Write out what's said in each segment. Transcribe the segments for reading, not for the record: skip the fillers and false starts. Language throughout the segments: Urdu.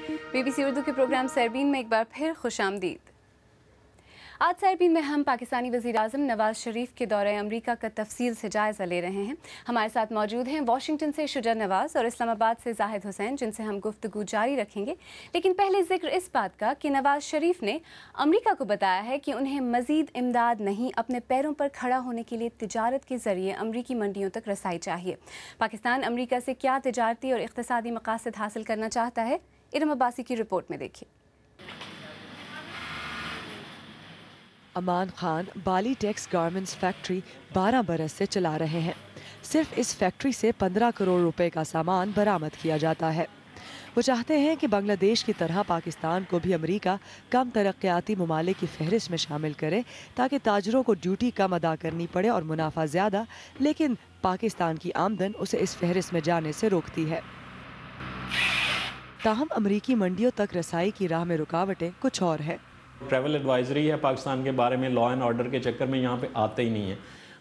BBC اردو کے پروگرام سیربین میں ایک بار پھر خوش آمدید۔ آج سیربین میں ہم پاکستانی وزیر اعظم نواز شریف کے دورہ امریکہ کا تفصیل سے جائزہ لے رہے ہیں۔ ہمارے ساتھ موجود ہیں واشنگٹن سے شجاع نواز اور اسلام آباد سے زاہد حسین، جن سے ہم گفتگو جاری رکھیں گے۔ لیکن پہلے ذکر اس بات کا کہ نواز شریف نے امریکہ کو بتایا ہے کہ انہیں مزید امداد نہیں، اپنے پیروں پر کھڑا ہونے کے لیے تجارت کے ذریعے امریکی منڈیوں تک رسائی چاہیے۔ پاکستان امریکہ سے کیا تجارتی اور اقتصادی مقاصد حاصل کرنا چاہتا ہے، ارم عباسی کی رپورٹ میں دیکھیے۔ امان خان بالی ٹیکس گارمنٹس فیکٹری 12 برس سے چلا رہے ہیں۔ صرف اس فیکٹری سے 15 کروڑ روپے کا سامان برآمد کیا جاتا ہے۔ وہ چاہتے ہیں کہ بنگلہ دیش کی طرح پاکستان کو بھی امریکہ کم ترقیاتی ممالک کی فہرست میں شامل کرے تاکہ تاجروں کو ڈیوٹی کم ادا کرنی پڑے اور منافع زیادہ، لیکن پاکستان کی آمدن اسے اس فہرست میں جانے سے روکتی ہے۔ تاہم امریکی منڈیوں تک رسائی کی راہ میں رکاوٹیں کچھ اور ہیں۔ ٹریول ایڈوائزری ہے پاکستان کے بارے میں، لا اینڈ آرڈر کے چکر میں یہاں پہ آتے ہی نہیں ہیں۔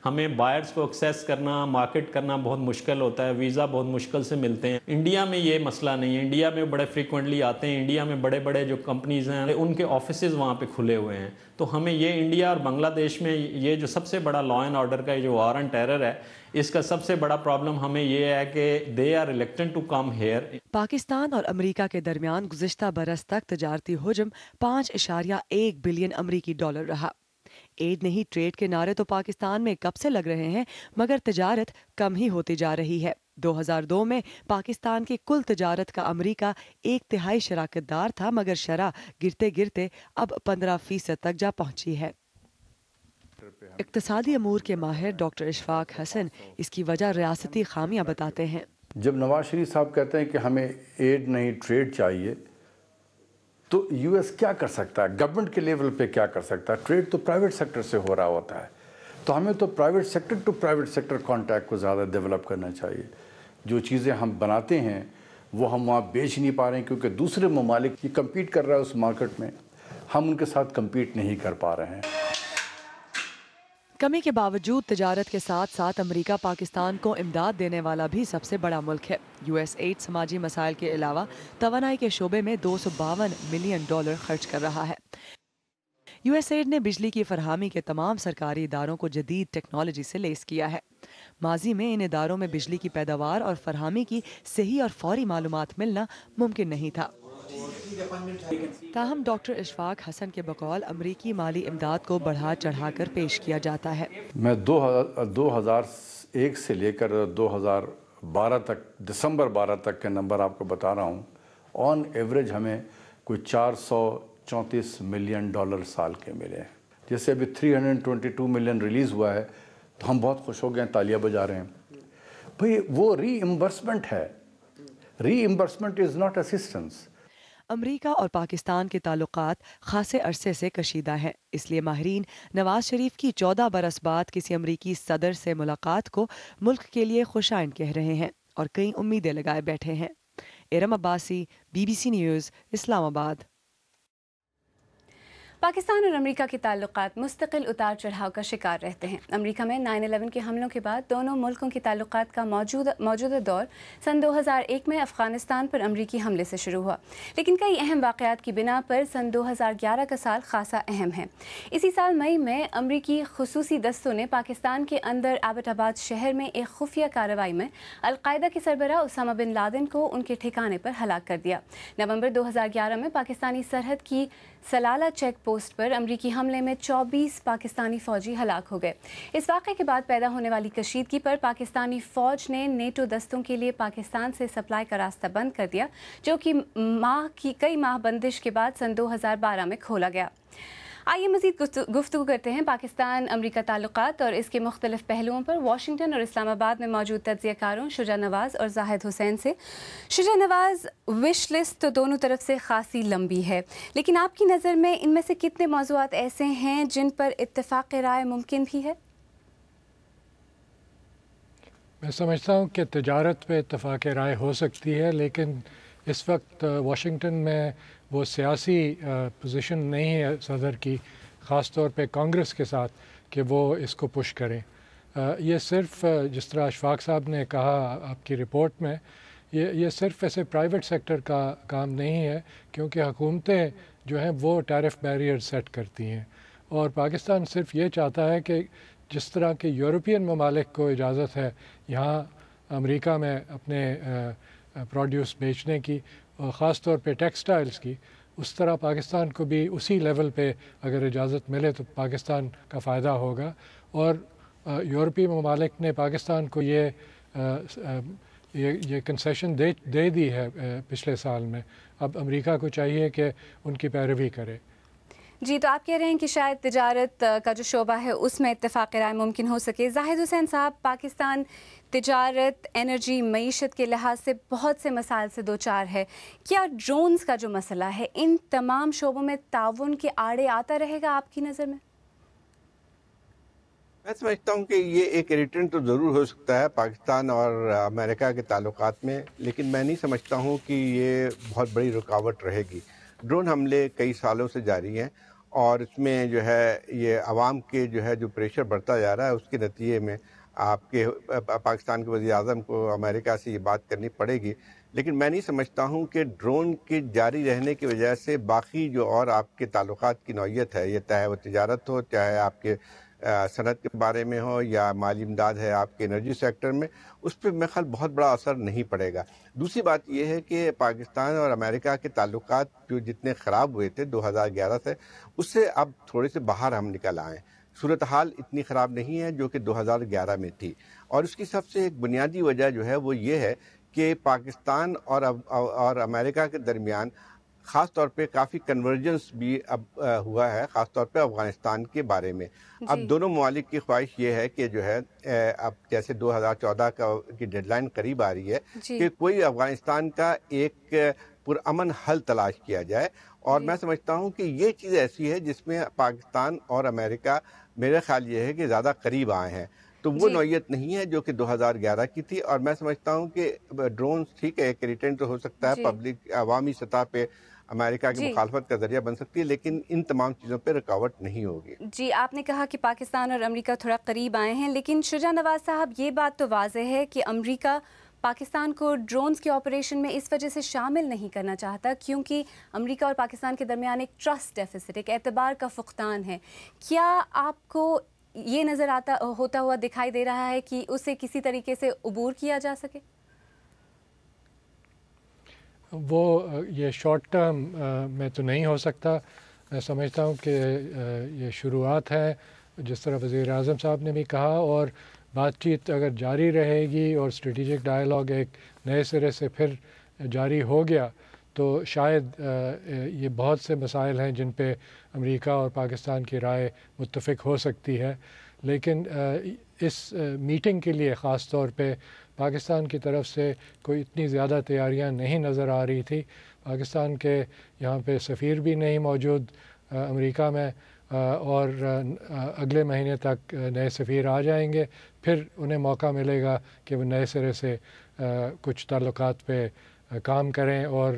ہمیں بائرز کو ایکسیس کرنا، مارکیٹ کرنا بہت مشکل ہوتا ہے، ویزا بہت مشکل سے ملتے ہیں۔ انڈیا میں یہ مسئلہ نہیں ہے، انڈیا میں بڑے فریکوینٹلی آتے ہیں، انڈیا میں بڑے بڑے جو کمپنیز ہیں ان کے آفیسز وہاں پہ کھلے ہوئے ہیں۔ تو ہمیں یہ انڈیا اور بنگلہ دیش میں یہ جو سب سے بڑا لا اینڈ آرڈر کا جو وار اینڈ ٹیرر ہے، اس کا سب سے بڑا پرابلم ہمیں یہ ہے کہ they are reluctant to come here. Pakistan اور امریکہ کے درمیان گزشتہ برس تک تجارتی حجم 5.1 بلین امریکی ڈالر رہا۔ ایڈ نہیں ٹریڈ کے نعرے تو پاکستان میں کب سے لگ رہے ہیں، مگر تجارت کم ہی ہوتی جا رہی ہے۔ 2002 میں پاکستان کی کل تجارت کا امریکہ 1/3 شراکت دار تھا، مگر شرح گرتے گرتے اب 15% تک جا پہنچی ہے۔ اقتصادی امور کے ماہر ڈاکٹر اشفاق حسن اس کی وجہ ریاستی خامیاں بتاتے ہیں۔ جب نواز شریف صاحب کہتے ہیں کہ ہمیں ایڈ نہیں ٹریڈ چاہیے، تو یو ایس کیا کر سکتا ہے؟ گورنمنٹ کے لیول پہ کیا کر سکتا ہے؟ ٹریڈ تو پرائیویٹ سیکٹر سے ہو رہا ہوتا ہے، تو ہمیں تو private sector to private sector contact کو زیادہ ڈیولپ کرنا چاہیے۔ جو چیزیں ہم بناتے ہیں وہ ہم وہاں بیچ نہیں پا رہے ہیں کیونکہ دوسرے ممالک یہ کمپیٹ کر رہا ہے اس مارکیٹ میں، ہم ان کے ساتھ کمپیٹ نہیں کر پا رہے ہیں۔ کمی کے باوجود تجارت کے ساتھ ساتھ امریکہ پاکستان کو امداد دینے والا بھی سب سے بڑا ملک ہے۔ یو ایس ایڈ سماجی مسائل کے علاوہ توانائی کے شعبے میں $252 ملین خرچ کر رہا ہے۔ یو ایس ایڈ نے بجلی کی فراہمی کے تمام سرکاری اداروں کو جدید ٹیکنالوجی سے لیس کیا ہے۔ ماضی میں ان اداروں میں بجلی کی پیداوار اور فراہمی کی صحیح اور فوری معلومات ملنا ممکن نہیں تھا۔ تاہم ڈاکٹر اشفاق حسن کے بقول امریکی مالی امداد کو بڑھا چڑھا کر پیش کیا جاتا ہے۔ میں 2001 سے لے کر 2012 تک، دسمبر 12 تک کے نمبر آپ کو بتا رہا ہوں، آن ایوریج ہمیں کوئی $434 ملین سال کے ملے ہیں۔ جیسے ابھی 322 ملین ریلیز ہوا ہے تو ہم بہت خوش ہو گئے ہیں، تالیاں بجا رہے ہیں۔ بھئی وہ ری امبرسمنٹ ہے، ری امبرسمنٹ از ناٹ اسسٹنس۔ امریکہ اور پاکستان کے تعلقات خاصے عرصے سے کشیدہ ہیں، اس لیے ماہرین نواز شریف کی 14 برس بعد کسی امریکی صدر سے ملاقات کو ملک کے لیے خوشائند کہہ رہے ہیں اور کئی امیدیں لگائے بیٹھے ہیں۔ ارم عباسی، BBC نیوز، اسلام آباد۔ پاکستان اور امریکہ کے تعلقات مستقل اتار چڑھاؤ کا شکار رہتے ہیں۔ امریکہ میں 9/11 کے حملوں کے بعد دونوں ملکوں کے تعلقات کا موجودہ دور سن 2001 میں افغانستان پر امریکی حملے سے شروع ہوا، لیکن کئی اہم واقعات کی بنا پر سن 2011 کا سال خاصا اہم ہے۔ اسی سال مئی میں امریکی خصوصی دستوں نے پاکستان کے اندر ایبٹ آباد شہر میں ایک خفیہ کارروائی میں القاعدہ کے سربراہ اسامہ بن لادن کو ان کے ٹھکانے پر ہلاک کر دیا۔ نومبر 2011 میں پاکستانی سرحد کی سلالہ چیک پوسٹ پر امریکی حملے میں 24 پاکستانی فوجی ہلاک ہو گئے۔ اس واقعے کے بعد پیدا ہونے والی کشیدگی پر پاکستانی فوج نے نیٹو دستوں کے لیے پاکستان سے سپلائی کا راستہ بند کر دیا، جو کہ کئی ماہ بندش کے بعد سن 2012 میں کھولا گیا۔ آئیے مزید گفتگو کرتے ہیں پاکستان امریکہ تعلقات اور اس کے مختلف پہلوؤں پر واشنگٹن اور اسلام آباد میں موجود تجزیہ کاروں شجاع نواز اور زاہد حسین سے۔ شجاع نواز، وش لسٹ تو دونوں طرف سے خاصی لمبی ہے، لیکن آپ کی نظر میں ان میں سے کتنے موضوعات ایسے ہیں جن پر اتفاق رائے ممکن بھی ہے؟ میں سمجھتا ہوں کہ تجارت پہ اتفاق رائے ہو سکتی ہے، لیکن اس وقت واشنگٹن میں وہ سیاسی پوزیشن نہیں ہے صدر کی، خاص طور پہ کانگریس کے ساتھ، کہ وہ اس کو پش کریں۔ یہ صرف جس طرح اشفاق صاحب نے کہا آپ کی رپورٹ میں یہ صرف ایسے پرائیویٹ سیکٹر کا کام نہیں ہے، کیونکہ حکومتیں جو ہیں وہ ٹیرف بیریئر سیٹ کرتی ہیں، اور پاکستان صرف یہ چاہتا ہے کہ جس طرح کے یورپین ممالک کو اجازت ہے یہاں امریکہ میں اپنے پروڈیوس بیچنے کی، خاص طور پہ ٹیکسٹائلز کی، اس طرح پاکستان کو بھی اسی لیول پہ اگر اجازت ملے تو پاکستان کا فائدہ ہوگا۔ اور یورپی ممالک نے پاکستان کو یہ کنسیشن دے دی ہے پچھلے سال میں، اب امریکہ کو چاہیے کہ ان کی پیروی کرے۔ جی، تو آپ کہہ رہے ہیں کہ شاید تجارت کا جو شعبہ ہے اس میں اتفاق رائے ممکن ہو سکے۔ زاہد حسین صاحب، پاکستان تجارت، انرجی، معیشت کے لحاظ سے بہت سے مسائل سے دوچار ہے، کیا ڈرونز کا جو مسئلہ ہے ان تمام شعبوں میں تعاون کے آڑے آتا رہے گا آپ کی نظر میں؟ میں سمجھتا ہوں کہ یہ ایک اریٹنٹ تو ضرور ہو سکتا ہے پاکستان اور امریکہ کے تعلقات میں، لیکن میں نہیں سمجھتا ہوں کہ یہ بہت بڑی رکاوٹ رہے گی۔ ڈرون حملے کئی سالوں سے جاری ہیں، اور اس میں جو ہے یہ عوام کے جو پریشر بڑھتا جا رہا ہے، اس کے نتیجے میں آپ کے پاکستان کے وزیر اعظم کو امریکہ سے یہ بات کرنی پڑے گی۔ لیکن میں نہیں سمجھتا ہوں کہ ڈرون کے جاری رہنے کی وجہ سے باقی جو اور آپ کے تعلقات کی نوعیت ہے، یہ چاہے وہ تجارت ہو، چاہے آپ کے صنعت کے بارے میں ہو، یا مالی امداد ہے آپ کے انرجی سیکٹر میں، اس پہ میرے خیال بہت بڑا اثر نہیں پڑے گا۔ دوسری بات یہ ہے کہ پاکستان اور امریکہ کے تعلقات جو جتنے خراب ہوئے تھے 2011 سے، اس سے اب تھوڑے سے باہر ہم نکل آئے۔ صورتحال اتنی خراب نہیں ہے جو کہ 2011 میں تھی، اور اس کی سب سے ایک بنیادی وجہ جو ہے وہ یہ ہے کہ پاکستان اور امریکہ کے درمیان خاص طور پہ کافی کنورجنس بھی اب ہوا ہے، خاص طور پہ افغانستان کے بارے میں۔ اب دونوں ممالک کی خواہش یہ ہے کہ جو ہے اب جیسے 2014 کی ڈیڈ لائن قریب آ رہی ہے کہ کوئی افغانستان کا ایک پرامن حل تلاش کیا جائے، اور میں سمجھتا ہوں کہ یہ چیز ایسی ہے جس میں پاکستان اور امریکہ میرا خیال یہ ہے کہ زیادہ قریب آئے ہیں۔ تو وہ نوعیت نہیں ہے جو کہ 2011 کی تھی، اور میں سمجھتا ہوں کہ ڈرونز ٹھیک ہے ایک اریٹنٹ ہو سکتا ہے، پبلک عوامی سطح پہ امریکہ کی مخالفت کا ذریعہ بن سکتی ہے، لیکن ان تمام چیزوں پہ رکاوٹ نہیں ہوگی۔ جی، آپ نے کہا کہ پاکستان اور امریکہ تھوڑا قریب آئے ہیں، لیکن شجاع نواز صاحب یہ بات تو واضح ہے کہ امریکہ پاکستان کو ڈرونز کے آپریشن میں اس وجہ سے شامل نہیں کرنا چاہتا کیونکہ امریکہ اور پاکستان کے درمیان ایک ٹرسٹ ڈیفیسٹ، ایک اعتبار کا فقدان ہے۔ کیا آپ کو یہ نظر ہوتا ہوا دکھائی دے رہا ہے کہ اسے کسی طریقے سے عبور کیا جا سکے؟ وہ یہ شارٹ ٹرم میں تو نہیں ہو سکتا۔ میں سمجھتا ہوں کہ یہ شروعات ہے، جس طرح وزیر اعظم صاحب نے بھی کہا، اور بات چیت اگر جاری رہے گی اور اسٹریٹجک ڈائلاگ ایک نئے سرے سے پھر جاری ہو گیا تو شاید یہ بہت سے مسائل ہیں جن پہ امریکہ اور پاکستان کی رائے متفق ہو سکتی ہے، لیکن اس میٹنگ کے لیے خاص طور پہ پاکستان کی طرف سے کوئی اتنی زیادہ تیاریاں نہیں نظر آ رہی تھی۔ پاکستان کے یہاں پہ سفیر بھی نہیں موجود امریکہ میں، اور اگلے مہینے تک نئے سفیر آ جائیں گے، پھر انہیں موقع ملے گا کہ وہ نئے سرے سے کچھ تعلقات پہ کام کریں، اور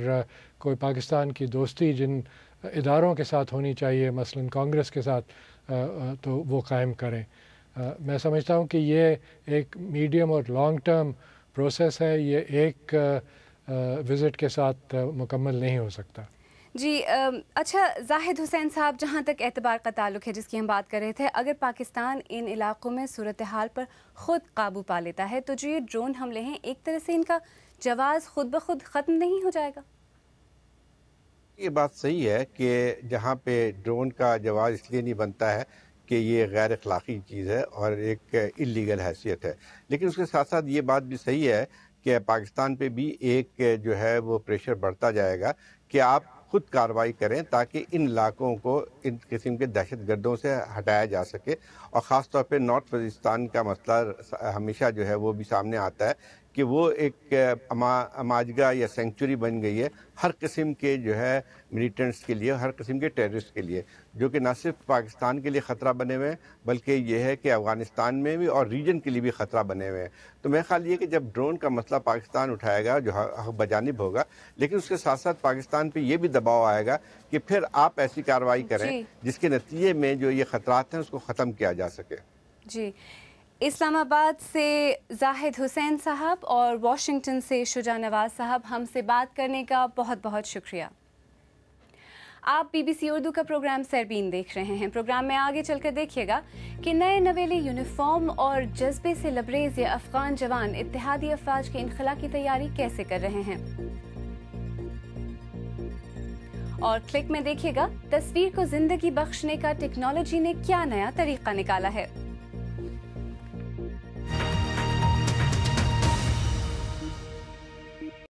کوئی پاکستان کی دوستی جن اداروں کے ساتھ ہونی چاہیے، مثلاً کانگریس کے ساتھ، تو وہ قائم کریں۔ میں سمجھتا ہوں کہ یہ ایک میڈیم اور لانگ ٹرم پروسیس ہے، یہ ایک وزٹ کے ساتھ مکمل نہیں ہو سکتا۔ جی اچھا زاہد حسین صاحب، جہاں تک اعتبار کا تعلق ہے جس کی ہم بات کر رہے تھے، اگر پاکستان ان علاقوں میں صورتحال پر خود قابو پا لیتا ہے تو جو یہ ڈرون حملے ہیں ایک طرح سے ان کا جواز خود بخود ختم نہیں ہو جائے گا؟ یہ بات صحیح ہے کہ جہاں پہ ڈرون کا جواز اس لیے نہیں بنتا ہے کہ یہ غیر اخلاقی چیز ہے اور ایک اللیگل حیثیت ہے، لیکن اس کے ساتھ ساتھ یہ بات بھی صحیح ہے کہ پاکستان پہ بھی ایک جو ہے وہ پریشر بڑھتا جائے گا کہ آپ خود کارروائی کریں تاکہ ان علاقوں کو ان قسم کے دہشت گردوں سے ہٹایا جا سکے، اور خاص طور پہ نارتھ وزیرستان کا مسئلہ ہمیشہ جو ہے وہ بھی سامنے آتا ہے کہ وہ ایک اماجگاہ یا سینکچوری بن گئی ہے ہر قسم کے جو ہے ملیٹنٹس کے لیے، ہر قسم کے ٹیررسٹ کے لیے، جو کہ نہ صرف پاکستان کے لیے خطرہ بنے ہوئے ہیں بلکہ یہ ہے کہ افغانستان میں بھی اور ریجن کے لیے بھی خطرہ بنے ہوئے ہیں۔ تو میرا خیال یہ کہ جب ڈرون کا مسئلہ پاکستان اٹھائے گا جو حق بجانب ہوگا، لیکن اس کے ساتھ ساتھ پاکستان پہ یہ بھی دباؤ آئے گا کہ پھر آپ ایسی کارروائی کریں جس کے نتیجے میں جو یہ خطرات ہیں اس کو ختم کیا جا سکے۔ جی اسلام آباد سے زاہد حسین صاحب اور واشنگٹن سے شجاع نواز صاحب ہم سے بات کرنے کا بہت بہت شکریہ۔ آپ BBC اردو کا پروگرام سیربین دیکھ رہے ہیں۔ پروگرام میں آگے چل کر دیکھیے گا کہ نئے نویلے یونیفارم اور جذبے سے لبریز یہ افغان جوان اتحادی افواج کے انخلا کی تیاری کیسے کر رہے ہیں، اور کلک میں دیکھیے گا تصویر کو زندگی بخشنے کا ٹیکنالوجی نے کیا نیا طریقہ نکالا ہے۔